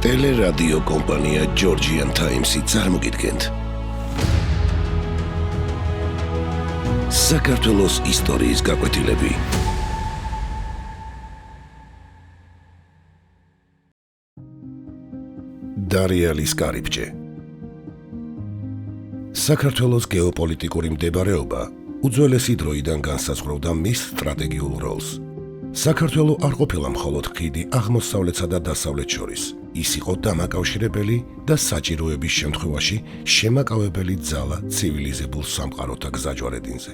ტელერადიო კომპანია Georgian Times-ი წარმოგიდგენთ. საქართველოს ისტორიის გაკვეთილები. დარიალის კარიბჭე. საქართველოს გეოპოლიტიკური მდებარეობა უძველესი დროიდან განსაზღვრავდა მის სტრატეგიულ როლს. საქართველო არ ყოფილა მხოლოდ ხიდი აღმოსავლეთსა და დასავლეთს შორის. ის იყო დამაკავშირებელი და საჭიროების შემთხვევაში შემაკავებელი ძალა ცივილიზებულ სამყაროთა გზაჯვარედინზე.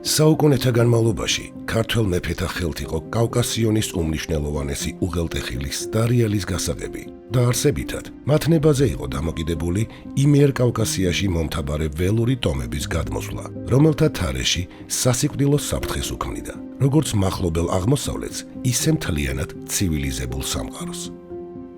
საუკუნეთა განმავლობაში ქართველ მეფეთა ხელთ იყო კავკასიონის უმნიშვნელოვანესი უღელტეხილის დარიალის გასაღები და არსებითად მათ ნებაზე იყო დამოკიდებული იმიერკავკასიაში მომთაბარე ველური ტომების გადმოსვლა, რომელთა თარეში სასიკვდილო საფრთხეს უქმნიდა, როგორც მახლობელ აღმოსავლეთს, ისე მთლიანად ცივილიზებულ სამყაროს.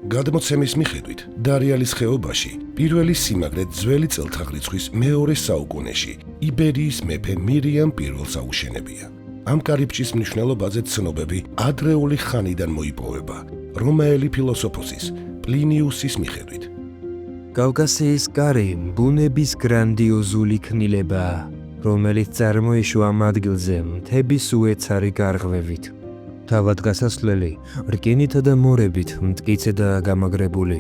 გადმოცემის მიხედვით, დარიალის ხეობაში პირველი სიმაგრე ძველი წელთაღრიცხვის მეორე საუკუნეში იბერიის მეფე მირიამ პირველს აუშენებია. ამ კარიბჭის მნიშვნელობაზე ცნობები ადრეული ხანიდან მოიპოვება რომაელი ფილოსოფოსის პლინიუსის მიხედვით. კავკასიის კარი ბუნების გრანდიოზული ქმნილებაა, რომელიც წარმოიშვა ამ ადგილზე მთების უეცარი გარღვევით. თავად გასასვლელი რკინითა და მორებით მტკიცე და გამაგრებული.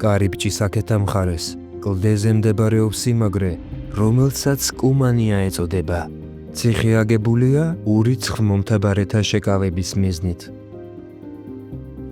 კარიბჭის აქეთა მხარეს კლდეზე მდებარეობს სიმაგრე, რომელსაც კუმანია ეწოდება. ციხე აგებულია ურიცხ მომთაბარეთა შეკავების მიზნით.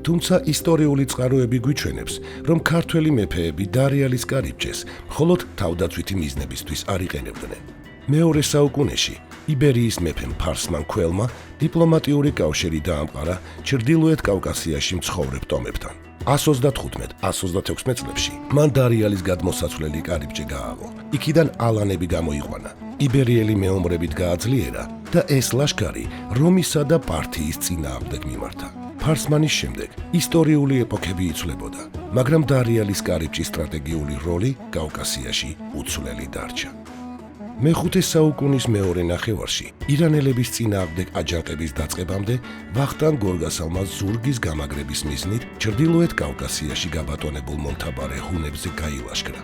თუმცა ისტორიული წყაროები გვიჩვენებს, რომ ქართველი მეფეები დარიალის კარიბჭეს მხოლოდ თავდაცვითი მიზნებისთვის არ იყენებდნენ. მეორე საუკუნეში იბერიის მეფემ ფარსმან ქველმა დიპლომატიური კავშირი დაამყარა ჩრდილოეთ კავკასიაში მცხოვრებ ტომებთან. 135-136 წლებში მან დარიალის გადმოსაცვლელი კარიბჭე გააღო. იქიდან ალანები გამოიყვანა, იბერიელი მეომრებით გააძლიერა და ეს ლაშქარი რომისა და პართიის წინააღმდეგ მიმართა. ფარსმანის შემდეგ ისტორიული ეპოქები იცვლებოდა, მაგრამ დარიალის კარიბჭის სტრატეგიული როლი კავკასიაში უცვლელი დარჩა. მეხუთე საუკუნის მეორე ნახევარში ირანელების წინააღმდეგ აჯანყების დაწყებამდე ვახტანგ გორგასალმა ზურგის გამაგრების მიზნით ჩრდილოეთ კავკასიაში გაბატონებულ მომთაბარე ჰუნებზე გაილაშქრა.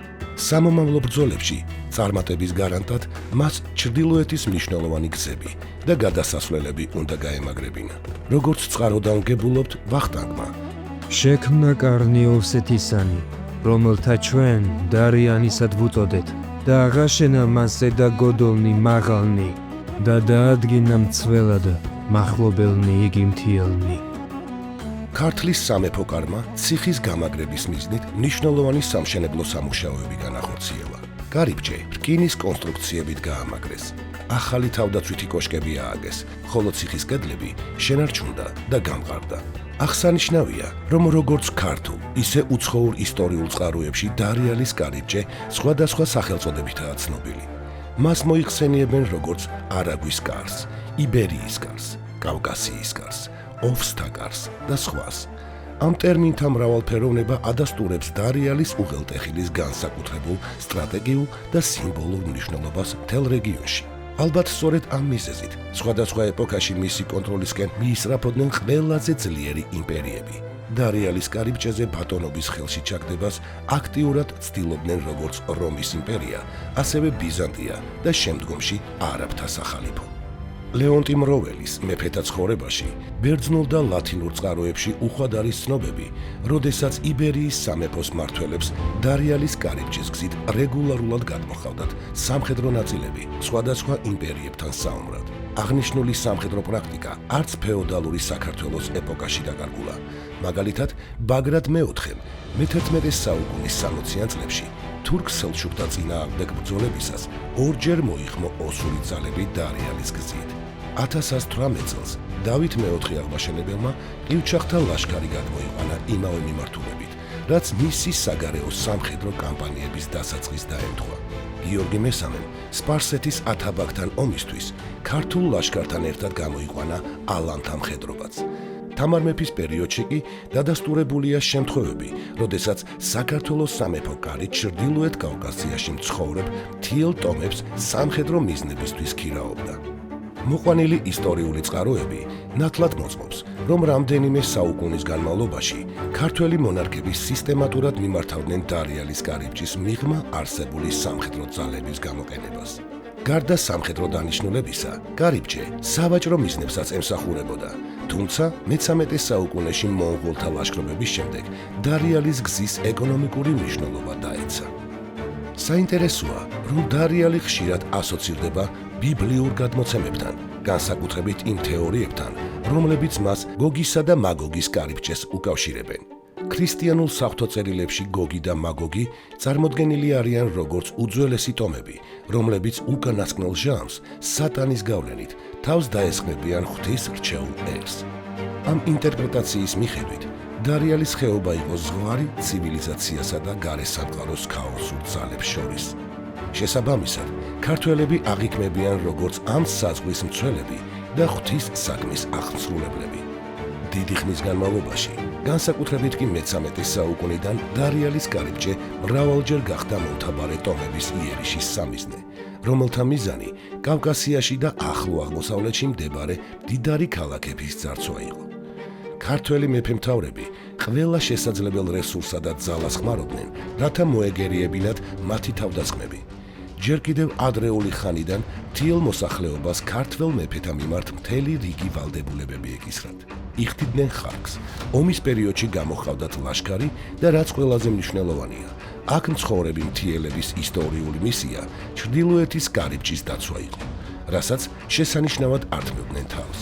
სამომავლო ბრძოლებში წარმატების გარანტად მას ჩრდილოეთის მნიშვნელოვანი გზები და გადასასვლელები უნდა გაემაგრებინა. როგორც წყაროდან ვგებულობთ, ვახტანგმა შექმნა კარნი ოვსეთისანი, რომელთა ჩვენ დარიანისად ვუწოდეთ. და აღაშენა მასზე და გოდოლნი მაღალნი და დაადგინა მცველად მახლობელნი იგი მთიელნი. ქართლის სამეფო კარმა ციხის გამაგრების მიზნით მნიშვნელოვანი სამშენებლო სამუშაოები განახორციელა. კარიბჭე რკინის კონსტრუქციებით გაამაგრეს. ახალი თავდაცვითი კოშკები ააგეს, ხოლო ციხის კედლები შენარჩუნდა და გამყარდა. აღსანიშნავია, რომ როგორც ქართულ, ისე უცხოურ ისტორიულ წყაროებში დარიალის კარიბჭე სხვადასხვა სახელწოდებითაა ცნობილი. მას მოიხსენიებენ როგორც არაგვის კარს, იბერიის კარს, კავკასიის კარს, ოვსთა კარს და სხვას. ამ ტერმინთა მრავალფეროვნება ადასტურებს დარიალის უღელტეხილის განსაკუთრებულ სტრატეგიულ და სიმბოლურ მნიშვნელობას მთელ რეგიონში. ალბათ სწორედ ამ მიზეზით სხვადასხვა ეპოქაში მისი კონტროლისკენ მიისწრაფოდნენ ყველაზე ძლიერი იმპერიები. დარიალის კარიბჭეზე ბატონობის ხელში ჩაგდებას აქტიურად ცდილობდნენ როგორც რომის იმპერია, ასევე ბიზანტია და შემდგომში არაბთა სახალიფო. ლეონტი მროველის მეფეთა ცხოვრებაში ბერძნულ და ლათინურ წყაროებში უხვად არის ცნობები, როდესაც იბერიის სამეფოს მმართველებს დარიალის კარიბჭის გზით რეგულარულად გადმოჰყავდათ სამხედრო ნაწილები სხვადასხვა იმპერიებთან საომრად. აღნიშნული სამხედრო პრაქტიკა არც ფეოდალური საქართველოს ეპოქაში დაკარგულა. მაგალითად, ბაგრატ მეოთხემ მე-11 საუკუნის 60-იან წლებში თურქ-სელჩუკთა წინააღმდეგ ბრძოლებისას ორჯერ მოიხმო ოსური ძალები დარიალის გზით. 1118 წელს დავით მეოთხე აღმაშენებელმა ყივჩახთა ლაშქარი გადმოიყვანა იმავე მიმართულებით, რაც მისი საგარეო სამხედრო კამპანიების დასაწყისს დაემთხვა. გიორგი მესამემ სპარსეთის ათაბაგთან ომისთვის ქართულ ლაშქართან ერთად გამოიყვანა ალანთა მხედრობაც. თამარ მეფის პერიოდში კი დადასტურებულია შემთხვევები, როდესაც საქართველოს სამეფო კარი ჩრდილოეთ კავკასიაში მცხოვრებ მთიელ ტომებს სამხედრო მიზნებისთვის ქირაობდა. მოყვანილი ისტორიული წყაროები ნათლად მოწმობს, რომ რამდენიმე საუკუნის განმავლობაში ქართველი მონარქები სისტემატურად მიმართავდნენ დარიალის კარიბჭის მიღმა არსებული სამხედრო ძალების გამოყენებას. გარდა სამხედრო დანიშნულებისა, კარიბჭე სავაჭრო მიზნებსაც ემსახურებოდა, თუმცა მე-13 საუკუნეში მონღოლთა ლაშქრობების შემდეგ დარიალის გზის ეკონომიკური მნიშვნელობა დაეცა. საინტერესოა, რომ დარიალი ხშირად ასოცირდება ბიბლიურ გადმოცემებთან, განსაკუთრებით იმ თეორიებთან, რომლებიც მას გოგისა და მაგოგის კარიბჭეს უკავშირებენ. ქრისტიანულ საღვთო წერილებში გოგი და მაგოგი წარმოდგენილი არიან როგორც უძველესი ტომები, რომლებიც უკანასკნელ ჟამს სატანის გავლენით თავს დაესხმებიან ღვთის რჩეულ ერს. ამ ინტერპრეტაციის მიხედვით დარიალის ხეობა იყო ზღვარი ცივილიზაციასა და გარესამყაროს ქაოსურ ძალებს შორის. შესაბამისად, ქართველები აღიქმებიან როგორც ამ საზღვის მცველები და ღვთის საქმის აღმსრულებლები. დიდი ხნის განმავლობაში, განსაკუთრებით კი მე-13 საუკუნიდან დარიალის კარიბჭე მრავალჯერ გახდა მომთაბარე ტომების იერიშის სამიზნე, რომელთა მიზანი კავკასიაში და ახლო აღმოსავლეთში მდებარე მდიდარი ქალაქების ძარცვა იყო. ქართველი მეფე-მთავრები ყველა შესაძლებელ რესურსსა და ძალას ხმარობდნენ, რათა მოეგერიებინათ მათი თავდასხმები. ჯერ კიდევ ადრეული ხანიდან მთიელ მოსახლეობას ქართველ მეფეთა მიმართ მთელი რიგი ვალდებულებები ეკისრათ. იხდიდნენ ხარკს, ომის პერიოდში გამოჰყავდათ ლაშქარი და რაც ყველაზე მნიშვნელოვანია, აქ მცხოვრები მთიელების ისტორიული მისია ჩრდილოეთის კარიბჭის დაცვა იყო, რასაც შესანიშნავად ართმევდნენ თავს.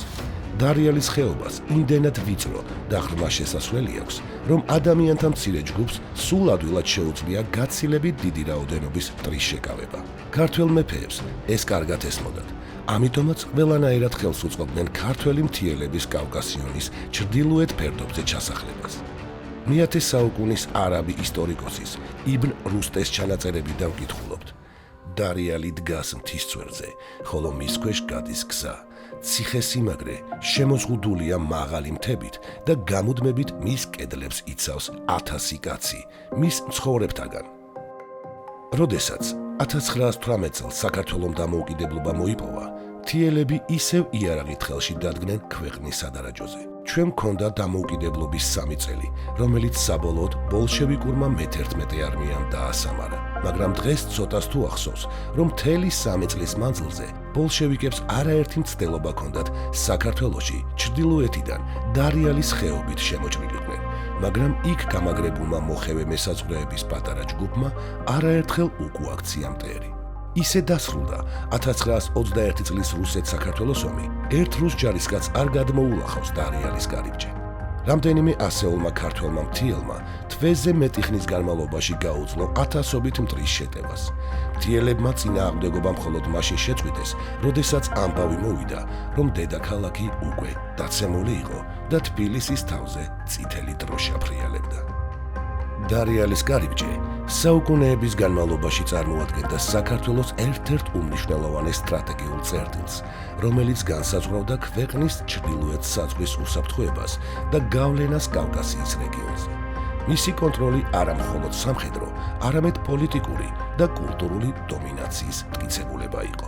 დარიალის ხეობას იმდენად ვიწრო და ღრმა შესასვლელი აქვს, რომ ადამიანთა მცირე ჯგუფს სულ ადვილად შეუძლია გაცილებით დიდი რაოდენობის მტრის შეკავება. ქართველ მეფეებს ეს კარგად ესმოდათ, ამიტომაც ყველანაირად ხელს უწყობდნენ ქართველი მთიელების კავკასიონის ჩრდილოეთ ფერდობზე ჩასახლებას. მე-10 საუკუნის არაბი ისტორიკოსის იბნ რუსტეს ჩანაწერებიდან ვკითხულობთ. დარიალი დგას მთის წვერზე, ხოლო მის ქვეშ გადის გზა. ციხესიმაგრე შემოზღუდულია მაღალი მთებით და გამუდმებით მის კედლებს იცავს 1000 კაცი მის მცხოვრებთაგან. როდესაც 1918 წელს საქართველომ დამოუკიდებლობა მოიპოვა, მთიელები ისევ იარაღით ხელში დადგნენ ქვეყნის სადარაჯოზე. ჩვენ მქონდა დამოუკიდებლობის 3 წელი, რომელიც საბოლოოდ ბოლშევიკურმა მე-11 არმიამ დაასამარა. მაგრამ დღეს ცოტას თუ ახსოვს, რომ მთელი 3 წლის მანძილზე ბოლშევიკებს არაერთი მცდელობა ჰქონდათ საქართველოში ჩრდილოეთიდან დარიალის ხეობით შემოჭრილიყვნენ, მაგრამ იქ გამაგრებულმა მოხევე მესაზღვრეების პატარა ჯგუფმა არაერთხელ უკუაქცია მტერი. ისე დასრულდა 1921 წლის რუსეთ-საქართველოს ომი, ერთ რუს ჯარისკაცს არ გადმოულახავს დარიალის კარიბჭე. რამდენიმე ასეულმა ქართველმა მთიელმა თვეზე მეტი ხნის განმავლობაში გაუძლო ათასობით მტრის შეტევას. მთიელებმა წინააღმდეგობა მხოლოდ მაშინ შეწყვიტეს, როდესაც ამბავი მოვიდა, რომ დედაქალაქი უკვე დაცემული იყო და თბილისის თავზე წითელი დროშა ფრიალებდა. დარიალის კარიბჭე საუკუნეების განმავლობაში წარმოადგენდა საქართველოს ერთ-ერთ უმნიშვნელოვანეს სტრატეგიულ წერტილს, რომელიც განსაზღვრავდა ქვეყნის ჩრდილოეთ საზღვრის უსაფრთხოებას და გავლენას კავკასიის რეგიონზე. მისი კონტროლი არა მხოლოდ სამხედრო, არამედ პოლიტიკური და კულტურული დომინაციის მტკიცებულება იყო.